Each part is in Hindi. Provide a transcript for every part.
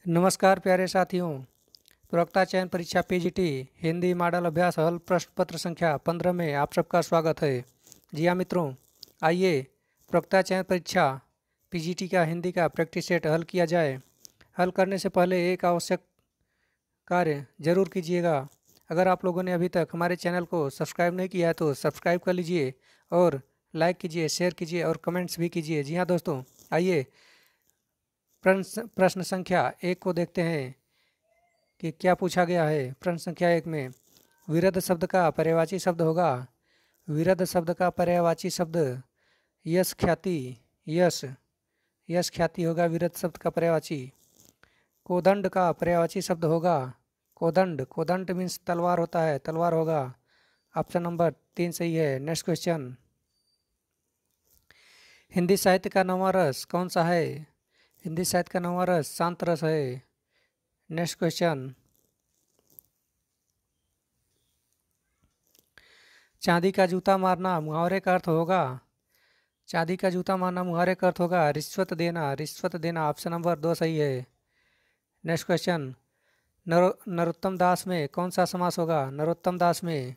नमस्कार प्यारे साथियों। प्रवक्ता चयन परीक्षा पीजीटी हिंदी मॉडल अभ्यास हल प्रश्न पत्र संख्या 15 में आप सबका स्वागत है। जी हाँ मित्रों, आइए प्रवक्ता चयन परीक्षा पीजीटी का हिंदी का प्रैक्टिस सेट हल किया जाए। हल करने से पहले एक आवश्यक कार्य जरूर कीजिएगा। अगर आप लोगों ने अभी तक हमारे चैनल को सब्सक्राइब नहीं किया है तो सब्सक्राइब कर लीजिए और लाइक कीजिए, शेयर कीजिए और कमेंट्स भी कीजिए। जी हाँ दोस्तों, आइए प्रश्न संख्या 1 को देखते हैं कि क्या पूछा गया है। प्रश्न संख्या 1 में विरध शब्द का पर्यायवाची शब्द होगा। विरध शब्द का पर्यायवाची शब्द यश ख्याति। यश यश ख्याति होगा विरध शब्द का पर्यायवाची। कोदंड का पर्यायवाची शब्द होगा कोदंड। कोदंड मीन्स तलवार होता है, तलवार होगा। ऑप्शन नंबर 3 सही है। नेक्स्ट क्वेश्चन, हिंदी साहित्य का नौवां रस कौन सा है? हिंदी साहित्य का नौवां रस शांत रस है। नेक्स्ट क्वेश्चन, चांदी का जूता मारना मुहावरे का अर्थ होगा। चांदी का जूता मारना मुहावरे का अर्थ होगा रिश्वत देना। रिश्वत देना ऑप्शन नंबर 2 सही है। नेक्स्ट क्वेश्चन, नरोत्तम दास में कौन सा समास होगा? नरोत्तम दास में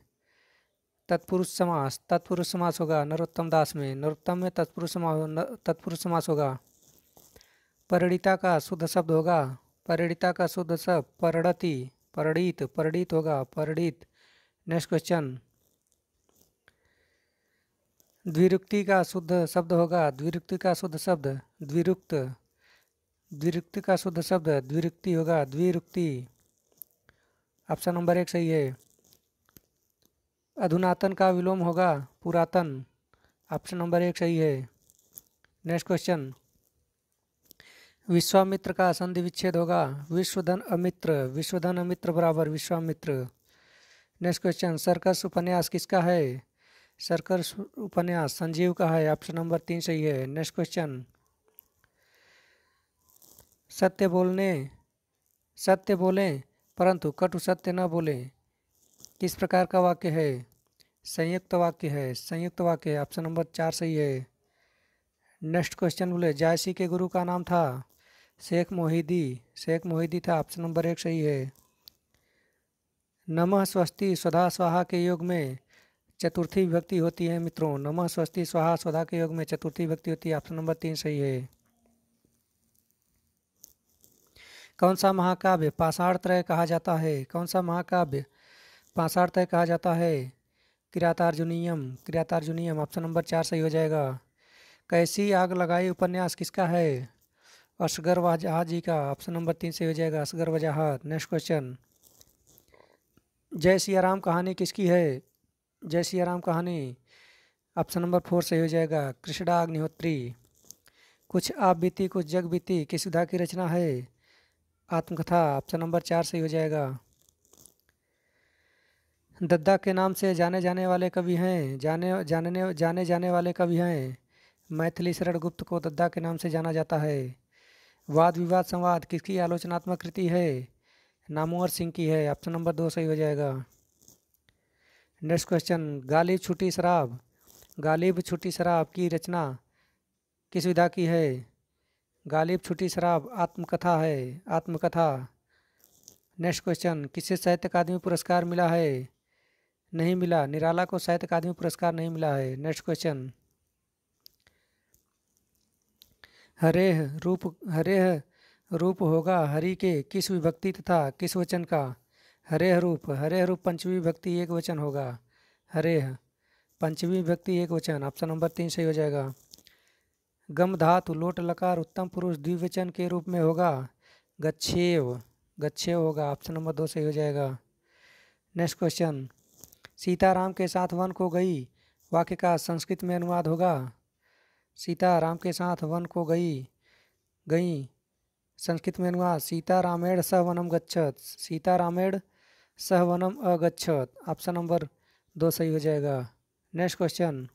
तत्पुरुष समास। तत्पुरुष समास होगा नरोत्तम दास में। नरोत्तम में तत्पुरुष समास होगा। परिणीता का शुद्ध शब्द होगा। परिणीता का शुद्ध शब्द परिणति। परिणीत परिणीत होगा परिणीत। नेक्स्ट क्वेश्चन, द्विरुक्ति का शुद्ध शब्द होगा। द्विरुक्ति का शुद्ध शब्द द्विरुक्त। द्विरुक्ति का शुद्ध शब्द द्विरुक्ति होगा द्विरुक्ति। ऑप्शन नंबर 1 सही है। अधुनातन का विलोम होगा पुरातन। ऑप्शन नंबर 1 सही है। नेक्स्ट क्वेश्चन, विश्वामित्र का संधि विच्छेद होगा विश्वधन अमित्र। विश्वधन अमित्र बराबर विश्वामित्र। नेक्स्ट क्वेश्चन, सर्कस उपन्यास किसका है? सर्कस उपन्यास संजीव का है। ऑप्शन नंबर 3 सही है। नेक्स्ट क्वेश्चन, सत्य बोलें परंतु कटु सत्य न बोलें किस प्रकार का वाक्य है? संयुक्त वाक्य है। संयुक्त वाक्य है। ऑप्शन नंबर 4 सही है। नेक्स्ट क्वेश्चन, बोले जायसी के गुरु का नाम था शेख मोहिदी। शेख मोहिदी था। ऑप्शन नंबर 1 सही है। नमः स्वस्ति स्वधा स्वाहा के योग में चतुर्थी विभक्ति होती है मित्रों। नमः स्वस्ति स्वाहा स्वधा के योग में चतुर्थी विभक्ति होती है। ऑप्शन नंबर 3 सही है। कौन सा महाकाव्य पाषाणत्रय कहा जाता है? कौन सा महाकाव्य पाषाणत्रय कहा जाता है? किरातार्जुनीयम। किरातार्जुनीयम ऑप्शन नंबर 4 सही हो जाएगा। कैसी आग लगाई उपन्यास किसका है? असगर वजह जी का। ऑप्शन नंबर 3 सही हो जाएगा असगर वजाहत। नेक्स्ट क्वेश्चन, जय सिया राम कहानी किसकी है? जय सिया राम कहानी ऑप्शन नंबर 4 सही हो जाएगा कृष्णा अग्निहोत्री। कुछ आप बीती कुछ जग बीती किस विधा की रचना है? आत्मकथा। ऑप्शन नंबर 4 सही हो जाएगा। दद्दा के नाम से जाने जाने वाले कवि हैं। जाने जाने वाले कवि हैं मैथिली शरण गुप्त को दद्दा के नाम से जाना जाता है। वाद विवाद संवाद किसकी आलोचनात्मक कृति है? नामवर सिंह की है। ऑप्शन नंबर 2 सही हो जाएगा। नेक्स्ट क्वेश्चन, गालिब छूटी शराब। गालिब छूटी शराब की रचना किस विधा की है? गालिब छूटी शराब आत्मकथा है। आत्मकथा। नेक्स्ट क्वेश्चन, किसे साहित्य अकादमी पुरस्कार मिला है? नहीं मिला। निराला को साहित्य अकादमी पुरस्कार नहीं मिला है। नेक्स्ट क्वेश्चन, हरेह रूप होगा हरि के किस विभक्ति तथा किस वचन का? हरेह रूप पंचमी विभक्ति एक वचन होगा। हरेह पंचमी विभक्ति एक वचन। ऑप्शन नंबर 3 सही हो जाएगा। गम धातु लोट लकार उत्तम पुरुष द्विवचन के रूप में होगा गच्छेव। गच्छेव होगा। ऑप्शन नंबर 2 सही हो जाएगा। नेक्स्ट क्वेश्चन, सीताराम के साथ वन को गई वाक्य का संस्कृत में अनुवाद होगा। सीता राम के साथ वन को गई संस्कृत में अनुवाद सीता रामेण सह वनम गच्छत। सीता रामेण सह वनम अगच्छत। ऑप्शन नंबर 2 सही हो जाएगा। नेक्स्ट क्वेश्चन,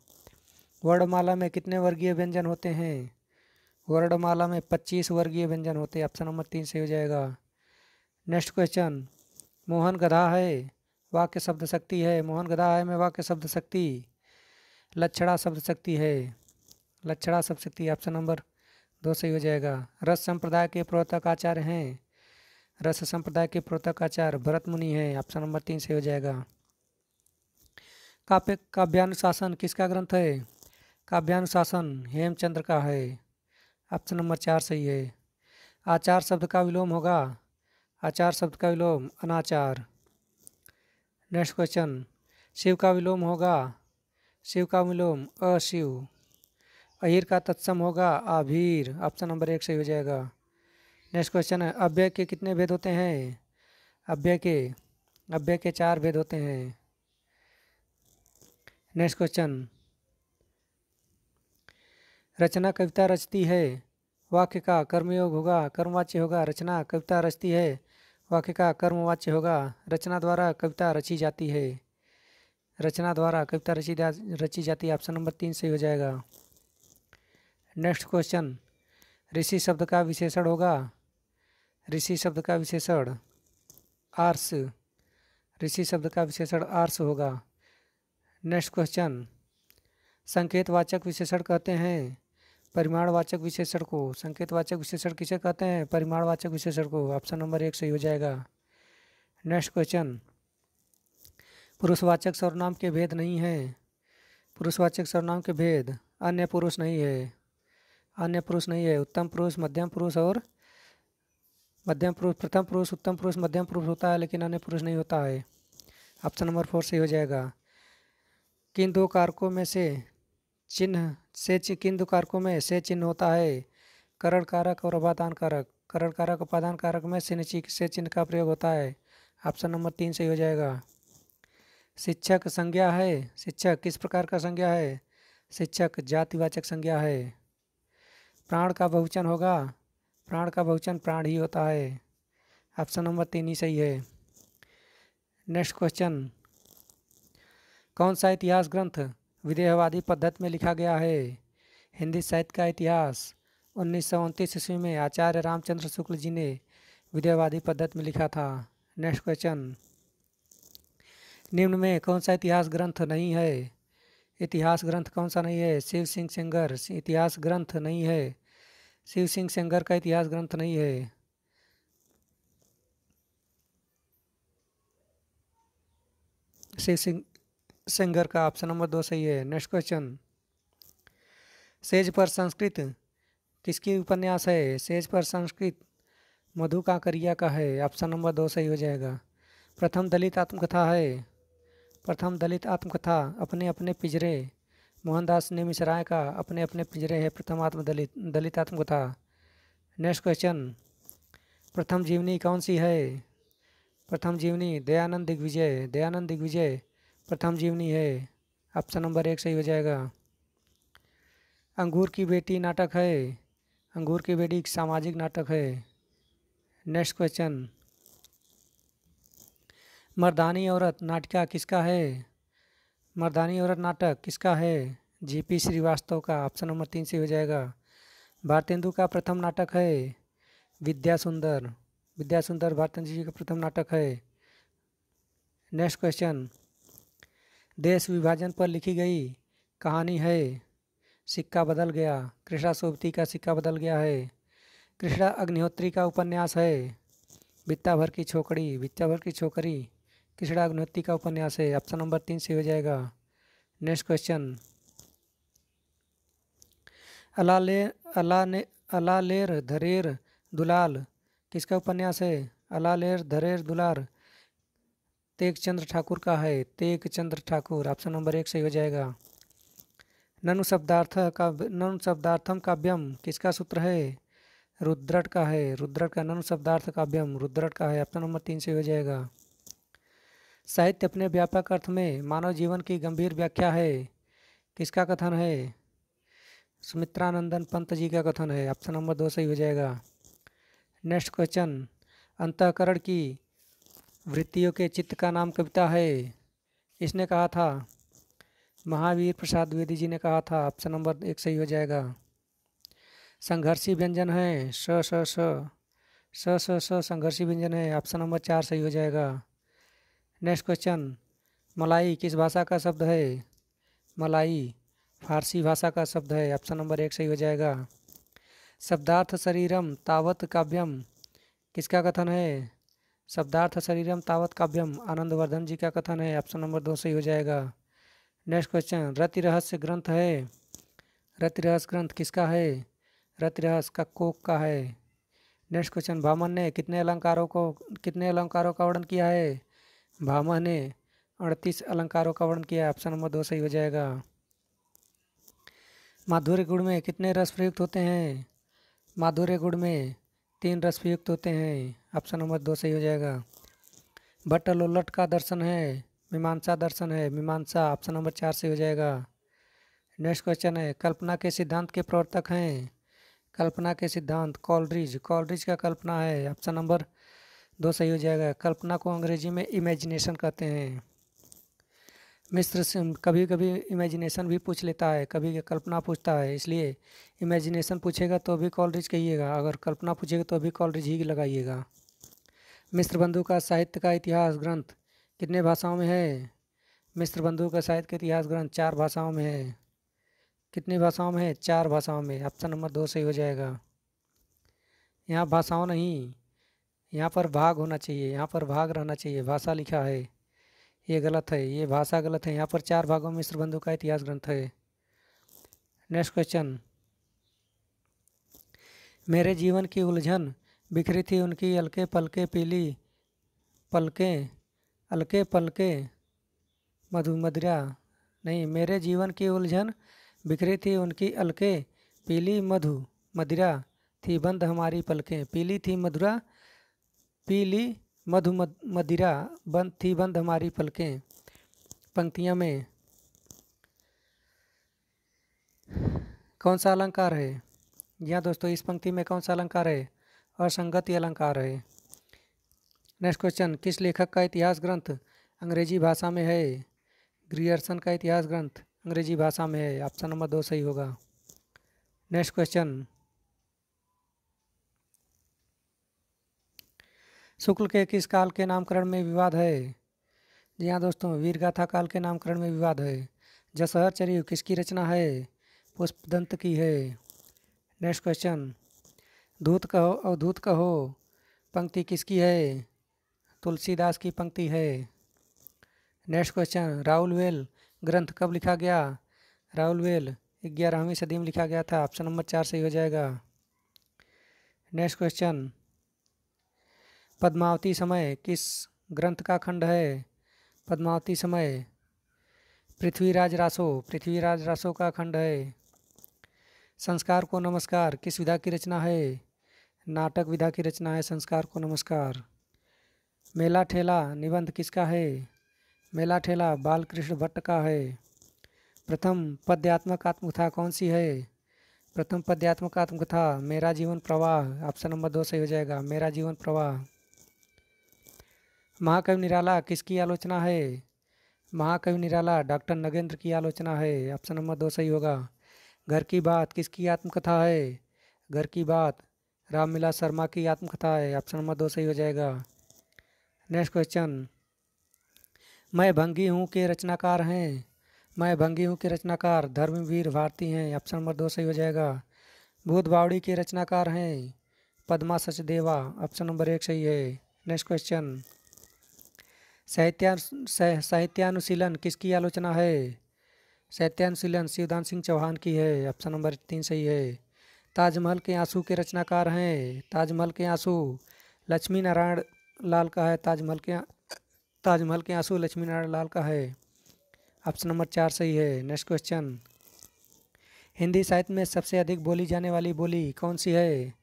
वर्णमाला में कितने वर्गीय व्यंजन होते हैं? वर्णमाला में 25 वर्गीय व्यंजन होते हैं। ऑप्शन नंबर 3 सही हो जाएगा। नेक्स्ट क्वेश्चन, मोहन गधा है वाक्य शब्द शक्ति है। मोहन गधा है में वाक्य शब्द शक्ति लक्षणा शब्द शक्ति है। लक्षणा शब्द शक्ति। ऑप्शन नंबर 2 सही हो जाएगा। रस संप्रदाय के प्रवर्तक आचार्य हैं रस संप्रदाय के प्रोतक आचार्य भरत मुनि हैं। ऑप्शन नंबर 3 सही हो जाएगा। काव्यानुशासन किसका ग्रंथ है? काव्यानुशासन हेमचंद्र का है। ऑप्शन नंबर 4 सही है। आचार शब्द का विलोम होगा, आचार शब्द का विलोम अनाचार। नेक्स्ट क्वेश्चन, शिव का विलोम होगा, शिव का विलोम अशिव। अहिर का तत्सम होगा आभीर। ऑप्शन नंबर 1 सही हो जाएगा। नेक्स्ट क्वेश्चन है, अव्यय के कितने भेद होते हैं? अव्यय के 4 भेद होते हैं। नेक्स्ट क्वेश्चन, रचना कविता रचती है, वाक्य का कर्मयोग होगा, कर्मवाच्य होगा। रचना कविता रचती है, वाक्य का कर्मवाच्य होगा। रचना द्वारा कविता रची जाती है, रचना द्वारा कविता रची जाती है। ऑप्शन नंबर 3 सही हो जाएगा। नेक्स्ट क्वेश्चन, ऋषि शब्द का विशेषण होगा, ऋषि शब्द का विशेषण आर्ष, ऋषि शब्द का विशेषण आर्ष होगा। नेक्स्ट क्वेश्चन, संकेतवाचक विशेषण कहते हैं परिमाणवाचक विशेषण को। संकेतवाचक विशेषण किसे कहते हैं? परिमाणवाचक विशेषण को। ऑप्शन नंबर 1 सही हो जाएगा। नेक्स्ट क्वेश्चन, पुरुषवाचक सर्वनाम के भेद नहीं हैं, पुरुषवाचक सर्वनाम के भेद अन्य पुरुष नहीं है, अन्य पुरुष नहीं है। उत्तम पुरुष, मध्यम पुरुष और मध्यम पुरुष, प्रथम पुरुष, उत्तम पुरुष, मध्यम पुरुष होता है, लेकिन अन्य पुरुष नहीं होता है। ऑप्शन नंबर 4 सही हो जाएगा। किन दो कारकों में से किन दो कारकों में से चिन्ह होता है? करण कारक और उपादान कारक। करण कारक उपादान कारक में से चिन्ह का प्रयोग होता है। ऑप्शन नंबर 3 सही हो जाएगा। शिक्षक संज्ञा है, शिक्षक किस प्रकार का संज्ञा है? शिक्षक जातिवाचक संज्ञा है। प्राण का बहुवचन होगा, प्राण का बहुवचन प्राण ही होता है। ऑप्शन नंबर 3 ही सही है। नेक्स्ट क्वेश्चन, कौन सा इतिहास ग्रंथ विदेहवादी पद्धति में लिखा गया है? हिंदी साहित्य का इतिहास 1929 ईस्वी में आचार्य रामचंद्र शुक्ल जी ने विदेहवादी पद्धति में लिखा था। नेक्स्ट क्वेश्चन, निम्न में कौन सा इतिहास ग्रंथ नहीं है? इतिहास ग्रंथ कौन सा नहीं है? शिव सिंह सेंगर इतिहास ग्रंथ नहीं है, शिव सिंह सेंगर का इतिहास ग्रंथ नहीं है। शिव सिंह सेंगर का ऑप्शन नंबर 2 सही है। नेक्स्ट क्वेश्चन, सेज पर संस्कृत किसकी उपन्यास है? सेज पर संस्कृत मधु काकरिया का है। ऑप्शन नंबर 2 सही हो जाएगा। प्रथम दलित आत्मकथा है, प्रथम दलित आत्मकथा अपने अपने पिंजरे मोहनदास नेमिशराय का अपने अपने पिंजरे है प्रथम दलित आत्मकथा। नेक्स्ट क्वेश्चन, प्रथम जीवनी कौन सी है? प्रथम जीवनी दयानंद दिग्विजय प्रथम जीवनी है। ऑप्शन नंबर 1 सही हो जाएगा। अंगूर की बेटी नाटक है, अंगूर की बेटी एक सामाजिक नाटक है। नेक्स्ट क्वेश्चन, मर्दानी औरत नाटिका किसका है? मर्दानी औरत नाटक किसका है? जीपी श्रीवास्तव का। ऑप्शन नंबर 3 से हो जाएगा। भारतेंदु का प्रथम नाटक है विद्या सुंदर भारतेंदु जी का प्रथम नाटक है। नेक्स्ट क्वेश्चन, देश विभाजन पर लिखी गई कहानी है सिक्का बदल गया। कृष्णा सोबती का सिक्का बदल गया है। कृष्णा अग्निहोत्री का उपन्यास है बित्ता भर की छोकरी कृष्णा अग्निहोत्री का उपन्यास है। ऑप्शन नंबर 3 से हो जाएगा। नेक्स्ट क्वेश्चन, अलालेर धरेर दुलाल किसका उपन्यास है? अलालेर धरेर दुलार तेगचंद्र ठाकुर का है, तेगचंद्र ठाकुर। ऑप्शन नंबर 1 सही हो जाएगा। ननु शब्दार्थम काव्यम किसका सूत्र है? रुद्रट का है, रुद्रट का। ननु शब्दार्थ काव्यम रुद्रट का है। ऑप्शन नंबर 3 से हो जाएगा। साहित्य अपने व्यापक अर्थ में मानव जीवन की गंभीर व्याख्या है किसका कथन है? सुमित्रानंदन पंत जी का कथन है। ऑप्शन नंबर 2 सही हो जाएगा। नेक्स्ट क्वेश्चन, अंतःकरण की वृत्तियों के चित्त का नाम कविता है इसने कहा था? महावीर प्रसाद द्विवेदी जी ने कहा था। ऑप्शन नंबर 1 सही हो जाएगा। संघर्षी व्यंजन है संघर्षी व्यंजन है। ऑप्शन नंबर 4 सही हो जाएगा। नेक्स्ट क्वेश्चन, मलाई किस भाषा का शब्द है? मलाई फारसी भाषा का शब्द है। ऑप्शन नंबर 1 सही हो जाएगा। शब्दार्थ शरीरम तावत काव्यम किसका कथन है? शब्दार्थ शरीरम तावत काव्यम, आनंदवर्धन जी का कथन है। ऑप्शन नंबर 2 सही हो जाएगा। नेक्स्ट क्वेश्चन, रति रहस्य ग्रंथ है। रति रहस्य ग्रंथ किसका है? रति रहस्य का कोक का है। नेक्स्ट क्वेश्चन, भामह ने कितने अलंकारों का वर्णन किया है? भामह ने 38 अलंकारों का वर्णन किया है। ऑप्शन नंबर 2 सही हो जाएगा। माधुर्य गुण में कितने रस प्रयुक्त होते हैं? माधुर्य गुण में 3 रस प्रयुक्त होते हैं। ऑप्शन नंबर 2 सही हो जाएगा। भट्ट लोलट का दर्शन है, मीमांसा दर्शन है। मीमांसा ऑप्शन नंबर 4 सही हो जाएगा। नेक्स्ट क्वेश्चन है, कल्पना के सिद्धांत के प्रवर्तक हैं। कल्पना के सिद्धांत कॉलरिज, कॉलरिज का कल्पना है। ऑप्शन नंबर 2 सही हो जाएगा। कल्पना को अंग्रेजी में इमेजिनेशन कहते हैं। मिस्र से कभी कभी इमेजिनेशन भी पूछ लेता है, कभी कल्पना पूछता है, इसलिए इमेजिनेशन पूछेगा तो भी कॉलरिज कहिएगा, अगर कल्पना पूछेगा तो भी कॉलरिज ही लगाइएगा। मिस्र बंधु का साहित्य का इतिहास ग्रंथ कितने भाषाओं में है? मिस्र बंधु का साहित्य का इतिहास ग्रंथ 4 भाषाओं में है। कितनी भाषाओं में है? 4 भाषाओं में। ऑप्शन नंबर 2 सही हो जाएगा। यहाँ भाषाओं नहीं, यहाँ पर भाग होना चाहिए, यहाँ पर भाग रहना चाहिए, भाषा लिखा है, ये गलत है, ये भाषा गलत है। यहाँ पर 4 भागों में मिस्र बंधु का इतिहास ग्रंथ है। नेक्स्ट क्वेश्चन, मेरे जीवन की उलझन बिखरी थी उनकी अलके पलके पीली पलकें, अलके पलके मधु मदिरा, नहीं, मेरे जीवन की उलझन बिखरी थी उनकी अलके पीली मधु मदिरा थी बंद हमारी पलकें। पीली थी मधुरा, पीली मधु मदिरा बंद हमारी पलकें। पंक्तियों में कौन सा अलंकार है? यहाँ दोस्तों इस पंक्ति में कौन सा अलंकार है? असंगति अलंकार है। नेक्स्ट क्वेश्चन, किस लेखक का इतिहास ग्रंथ अंग्रेजी भाषा में है? ग्रियर्सन का इतिहास ग्रंथ अंग्रेजी भाषा में है। ऑप्शन नंबर 2 सही होगा। नेक्स्ट क्वेश्चन, शुक्ल के किस काल के नामकरण में विवाद है? जी हाँ दोस्तों, वीरगाथा काल के नामकरण में विवाद है। जसहर चरियु किसकी रचना है? पुष्पदंत की है। नेक्स्ट क्वेश्चन, धूत कहो अवधूत कहो पंक्ति किसकी है? तुलसीदास की पंक्ति है। नेक्स्ट क्वेश्चन, राउलवेल ग्रंथ कब लिखा गया? राउलवेल 11वीं सदी में लिखा गया था। ऑप्शन नंबर 4 सही हो जाएगा। नेक्स्ट क्वेश्चन, पद्मावती समय किस ग्रंथ का खंड है? पद्मावती समय पृथ्वीराज रासो का खंड है। संस्कार को नमस्कार किस विधा की रचना है? नाटक विधा की रचना है संस्कार को नमस्कार। मेला ठेला निबंध किसका है? मेला ठेला बालकृष्ण भट्ट का है। प्रथम पद्यात्मक आत्मकथा कौन सी है? प्रथम पद्यात्मक आत्मकथा मेरा जीवन प्रवाह। ऑप्शन नंबर 2 सही हो जाएगा, मेरा जीवन प्रवाह। महाकवि निराला किसकी आलोचना है? महाकवि निराला डॉक्टर नगेंद्र की आलोचना है। ऑप्शन नंबर 2 सही होगा। घर की बात किसकी आत्मकथा है? घर की बात रामविलास शर्मा की आत्मकथा है। ऑप्शन नंबर 2 सही हो जाएगा। नेक्स्ट क्वेश्चन, मैं भंगी हूँ के रचनाकार हैं। मैं भंगी हूँ के रचनाकार धर्मवीर भारती हैं। ऑप्शन नंबर 2 सही हो जाएगा। भूत बावड़ी के रचनाकार हैं पद्मा सचदेवा। ऑप्शन नंबर 1 सही है। नेक्स्ट क्वेश्चन, साहित्यानुशीलन किसकी आलोचना है? साहित्यानुशीलन शिवदान सिंह चौहान की है। ऑप्शन नंबर 3 सही है। ताजमहल के आंसू के रचनाकार हैं। ताजमहल के आंसू लक्ष्मी नारायण लाल का है। ताजमहल के आंसू लक्ष्मी नारायण लाल का है। ऑप्शन नंबर 4 सही है। नेक्स्ट क्वेश्चन, हिंदी साहित्य में सबसे अधिक बोली जाने वाली बोली कौन सी है?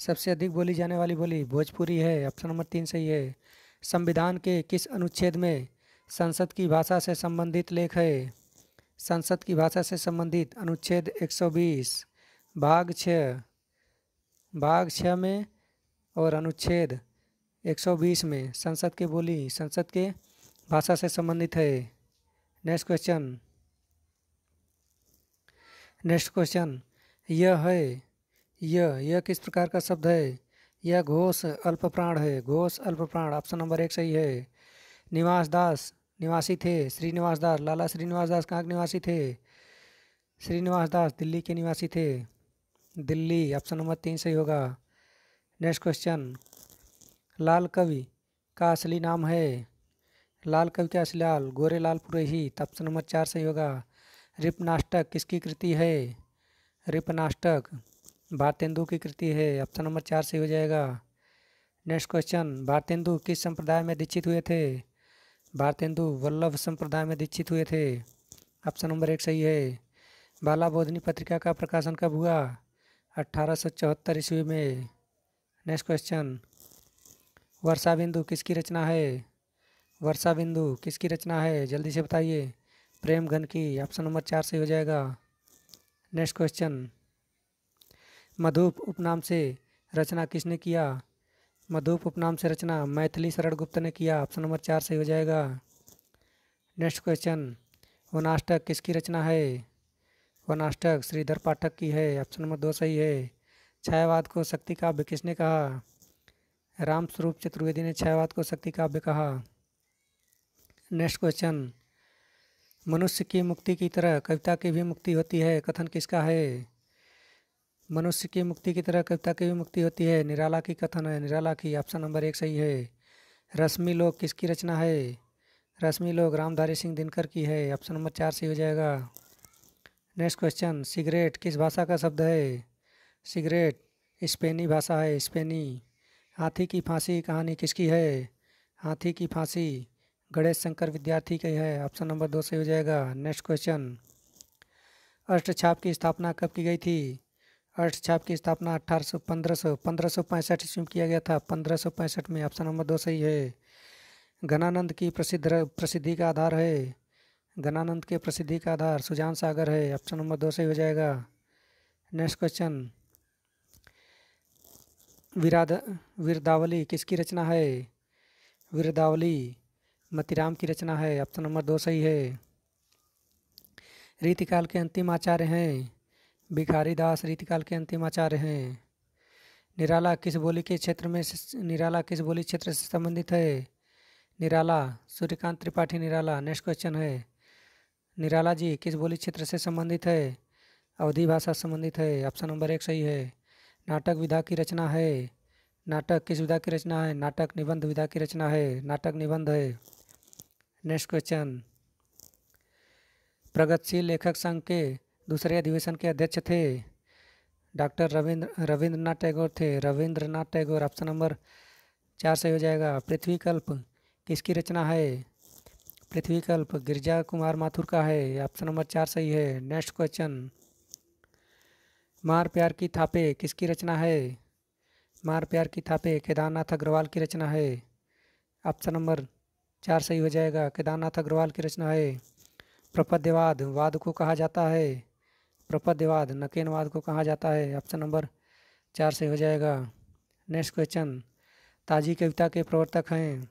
सबसे अधिक बोली जाने वाली बोली भोजपुरी है। ऑप्शन नंबर 3 सही है। संविधान के किस अनुच्छेद में संसद की भाषा से संबंधित लेख है? संसद की भाषा से संबंधित अनुच्छेद 120 भाग 6 में और अनुच्छेद 120 में संसद के बोली संसद के भाषा से संबंधित है। नेक्स्ट क्वेश्चन, यह है यह किस प्रकार का शब्द है? यह घोष अल्प प्राण है। घोष अल्प प्राण। ऑप्शन नंबर 1 सही है। निवास दास निवासी थे। श्रीनिवास दास, लाला श्रीनिवास दास कहाँ के निवासी थे? श्रीनिवास दास दिल्ली के निवासी थे। दिल्ली। ऑप्शन नंबर 3 सही होगा। नेक्स्ट क्वेश्चन, लाल कवि का असली नाम है। लाल कवि का असली नाम गोरेलाल पुरोहित। ऑप्शन नंबर 4 सही होगा। रिपनाष्टक किसकी कृति है? रिपनाष्टक भारतेंदु की कृति है। ऑप्शन नंबर 4 सही हो जाएगा। नेक्स्ट क्वेश्चन, भारतेंदु किस संप्रदाय में दीक्षित हुए थे? भारतेंदु वल्लभ संप्रदाय में दीक्षित हुए थे। ऑप्शन नंबर 1 सही है। बाला बोधनी पत्रिका का प्रकाशन कब हुआ? 1874 ईस्वी में। नेक्स्ट क्वेश्चन, वर्षा बिंदु किसकी रचना है? वर्षा बिंदु किसकी रचना है? जल्दी से बताइए। प्रेमघन की। ऑप्शन नंबर 4 सही हो जाएगा। नेक्स्ट क्वेश्चन, मधुप उपनाम से रचना किसने किया? मधुप उपनाम से रचना मैथिली शरण गुप्त ने किया। ऑप्शन नंबर 4 सही हो जाएगा। नेक्स्ट क्वेश्चन, वनाष्टक किसकी रचना है? वनाष्टक श्रीधर पाठक की है। ऑप्शन नंबर 2 सही है। छायावाद को शक्ति काव्य किसने कहा? रामस्वरूप चतुर्वेदी ने छायावाद को शक्ति काव्य कहा। नेक्स्ट क्वेश्चन, मनुष्य की मुक्ति की तरह कविता की भी मुक्ति होती है, कथन किसका है? मनुष्य की मुक्ति की तरह कविता की भी मुक्ति होती है, निराला की कथन है, निराला की। ऑप्शन नंबर 1 सही है। रश्मि लोक किसकी रचना है? रश्मि लोक रामधारी सिंह दिनकर की है। ऑप्शन नंबर 4 सही हो जाएगा। नेक्स्ट क्वेश्चन, सिगरेट किस भाषा का शब्द है? सिगरेट स्पेनी भाषा है, स्पेनी। हाथी की फांसी कहानी किसकी है? हाथी की फांसी गणेश शंकर विद्यार्थी की है। ऑप्शन नंबर 2 सही हो जाएगा। नेक्स्ट क्वेश्चन, अष्टछाप की स्थापना कब की गई थी? अष्टछाप की स्थापना 1565 ईस्वी में किया गया था, 1565 में। ऑप्शन नंबर 2 सही है। घनानंद की प्रसिद्धि का आधार है? घनानंद के प्रसिद्धि का आधार सुजान सागर है। ऑप्शन नंबर 2 सही हो जाएगा। नेक्स्ट क्वेश्चन, वीरदावली किसकी रचना है? वीरदावली मतीराम की रचना है। ऑप्शन नंबर 2 सही है। रीतिकाल के अंतिम आचार्य हैं? भिखारी दास रीतिकाल के अंतिम आचार्य हैं। निराला किस बोली के क्षेत्र में निराला किस बोली क्षेत्र से संबंधित है? निराला सूर्यकांत त्रिपाठी निराला। नेक्स्ट क्वेश्चन है, निराला जी किस बोली क्षेत्र से संबंधित है? अवधी भाषा से संबंधित है। ऑप्शन नंबर 1 सही है। नाटक विधा की रचना है? नाटक किस विधा की रचना है? नाटक निबंध विधा की रचना है, नाटक निबंध है। नेक्स्ट क्वेश्चन, प्रगतिशील लेखक संघ के दूसरे अधिवेशन के अध्यक्ष थे? डॉक्टर रविंद्रनाथ टैगोर थे, रविंद्रनाथ टैगोर। ऑप्शन नंबर 4 सही हो जाएगा। पृथ्वी कल्प किसकी रचना है? पृथ्वी कल्प गिरिजा कुमार माथुर का है। ऑप्शन नंबर 4 सही है। नेक्स्ट क्वेश्चन, मार प्यार की थापे किसकी रचना है? मार प्यार की थापे केदारनाथ अग्रवाल की रचना है। ऑप्शन नंबर 4 सही हो जाएगा। केदारनाथ अग्रवाल की रचना है। प्रपद्यवाद वाद को कहा जाता है? प्रपद्यवाद नकेनवाद को कहा जाता है। ऑप्शन नंबर 4 सही हो जाएगा। नेक्स्ट क्वेश्चन, ताजी कविता के प्रवर्तक हैं?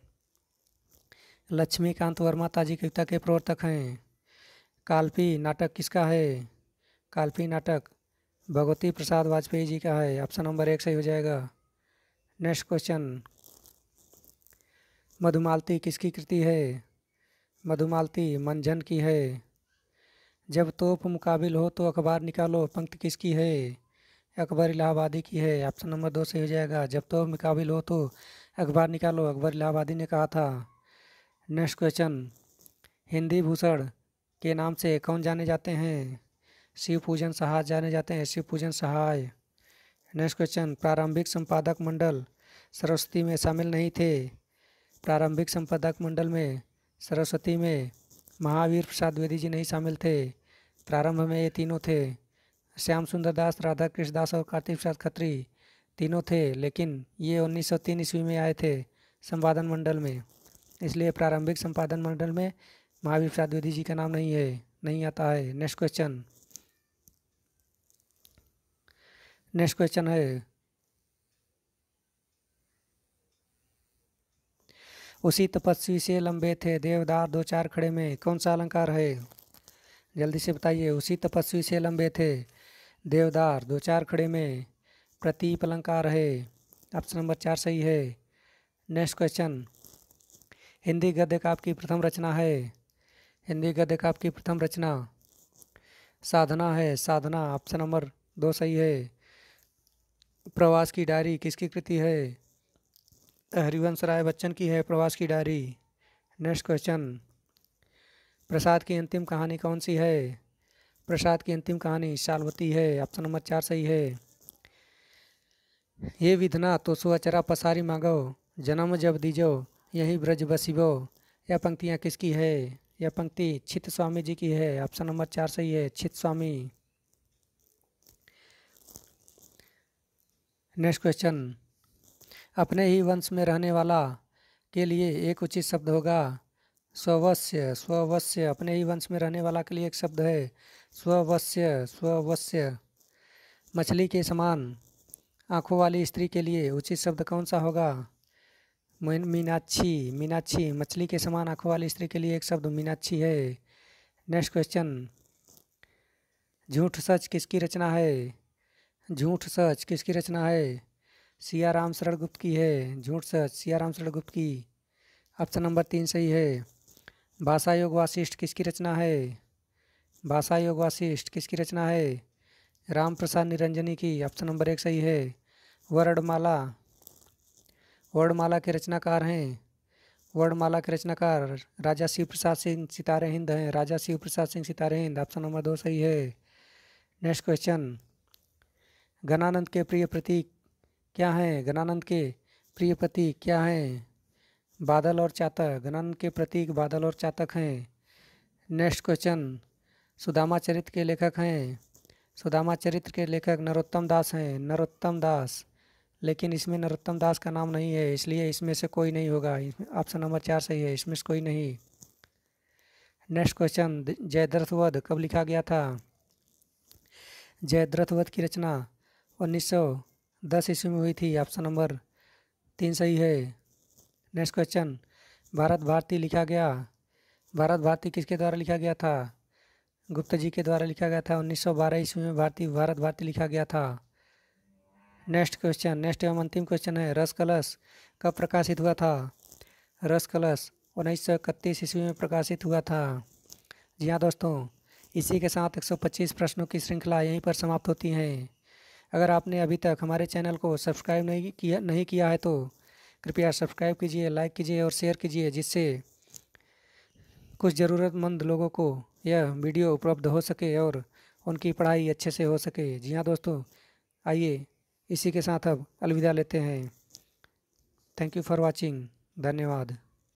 लक्ष्मीकांत वर्मा ताजी कविता के प्रवर्तक हैं। काल्पी नाटक किसका है? काल्पी नाटक भगवती प्रसाद वाजपेयी जी का है। ऑप्शन नंबर 1 सही हो जाएगा। नेक्स्ट क्वेश्चन, मधुमालती किसकी कृति है? मधुमालती मंझन की है। जब तोप मुकाबिल हो तो अखबार निकालो पंक्ति किसकी है? अकबर इलाहाबादी की है। ऑप्शन नंबर 2 सही हो जाएगा। जब तोप मुकाबिल हो तो अखबार निकालो अकबर इलाहाबादी ने कहा था। नेक्स्ट क्वेश्चन, हिंदी भूषण के नाम से कौन जाने जाते हैं? शिव पूजन सहाय जाने जाते हैं, शिव पूजन सहाय। नेक्स्ट क्वेश्चन, प्रारंभिक संपादक मंडल सरस्वती में शामिल नहीं थे? प्रारंभिक संपादक मंडल में सरस्वती में महावीर प्रसाद द्विवेदी जी नहीं शामिल थे। प्रारंभ में ये तीनों थे, श्याम सुंदर दास, राधा कृष्ण दास और कार्तिक प्रसाद खत्री तीनों थे, लेकिन ये 1903 ईस्वी में आए थे संपादन मंडल में, इसलिए प्रारंभिक संपादन मंडल में महावीर प्रसाद द्विवेदी जी का नाम नहीं आता है। नेक्स्ट क्वेश्चन है, उसी तपस्वी से लंबे थे देवदार दो चार खड़े में कौन सा अलंकार है? जल्दी से बताइए। उसी तपस्वी से लंबे थे देवदार दो चार खड़े में प्रतीप अलंकार है। ऑप्शन नंबर 4 सही है। नेक्स्ट क्वेश्चन, हिंदी गद्य काव्य की प्रथम रचना है? हिंदी गद्य काव्य की प्रथम रचना साधना है, साधना। ऑप्शन नंबर 2 सही है। प्रवास की डायरी किसकी कृति है? हरिवंश राय बच्चन की है प्रवास की डायरी। नेक्स्ट क्वेश्चन, प्रसाद की अंतिम कहानी कौन सी है? प्रसाद की अंतिम कहानी शालवती है। ऑप्शन नंबर 4 सही है। ये विधना तो सो अचरा पसारी मांगो, जन्म जब दीजो यही ब्रज बसिबो। यह पंक्तियाँ किसकी है? यह पंक्ति चित्त स्वामी जी की है। ऑप्शन नंबर 4 सही है, चित्त स्वामी। नेक्स्ट क्वेश्चन, अपने ही वंश में रहने वाला के लिए एक उचित शब्द होगा। स्ववस्य, स्ववस्य अपने ही वंश में रहने वाला के लिए एक शब्द है स्ववस्य, स्ववस्य। मछली के समान आँखों वाली स्त्री के लिए उचित शब्द कौन सा होगा? मीनाक्षी, मीनाक्षी मछली के समान आँखों वाली स्त्री के लिए एक शब्द मीनाक्षी है। नेक्स्ट क्वेश्चन, झूठ सच किसकी रचना है? झूठ सच किसकी रचना है? सियाराम शरण गुप्त की है। झूठ सच सियाराम शरण गुप्त की। ऑप्शन नंबर 3 सही है। भाषा योग वासिष्ठ किसकी रचना है? भाषा योग वासिष्ठ किसकी रचना है? राम प्रसाद निरंजनी की। ऑप्शन नंबर 1 सही है। वर्णमाला, वर्णमाला के रचनाकार हैं। वर्णमाला के रचनाकार राजा शिव प्रसाद सिंह सितारे हिंद हैं। राजा शिव प्रसाद सिंह सितारे हिंद। ऑप्शन नंबर 2 सही है। नेक्स्ट क्वेश्चन, गणानंद के प्रिय प्रतीक क्या हैं? गणानंद के प्रिय प्रतीक क्या हैं? बादल और चातक। गणानंद के प्रतीक बादल और चातक हैं। नेक्स्ट क्वेश्चन, सुदामा चरित्र के लेखक हैं। सुदामा चरित्र के लेखक नरोत्तम दास हैं। नरोत्तम दास, लेकिन इसमें नरोत्तम दास का नाम नहीं है, इसलिए इसमें से कोई नहीं होगा। ऑप्शन नंबर 4 सही है, इसमें से कोई नहीं। नेक्स्ट क्वेश्चन, जयद्रथ वध कब लिखा गया था? जयद्रथ वध की रचना 1910 ईस्वी में हुई थी। ऑप्शन नंबर 3 सही है। नेक्स्ट क्वेश्चन, भारत भारती लिखा गया। भारत भारती किसके द्वारा लिखा गया था? गुप्त जी के द्वारा लिखा गया था। 1912 ईस्वी में भारत भारती लिखा गया था। नेक्स्ट क्वेश्चन, नेक्स्ट एवं अंतिम क्वेश्चन है, रस कलश कब प्रकाशित हुआ था? रस कलश 1931 ईस्वी में प्रकाशित हुआ था। जी हाँ दोस्तों, इसी के साथ 125 प्रश्नों की श्रृंखला यहीं पर समाप्त होती हैं। अगर आपने अभी तक हमारे चैनल को सब्सक्राइब नहीं किया है तो कृपया सब्सक्राइब कीजिए, लाइक कीजिए और शेयर कीजिए, जिससे कुछ ज़रूरतमंद लोगों को यह वीडियो उपलब्ध हो सके और उनकी पढ़ाई अच्छे से हो सके। जी हाँ दोस्तों, आइए इसी के साथ अब अलविदा लेते हैं। Thank you for watching. धन्यवाद।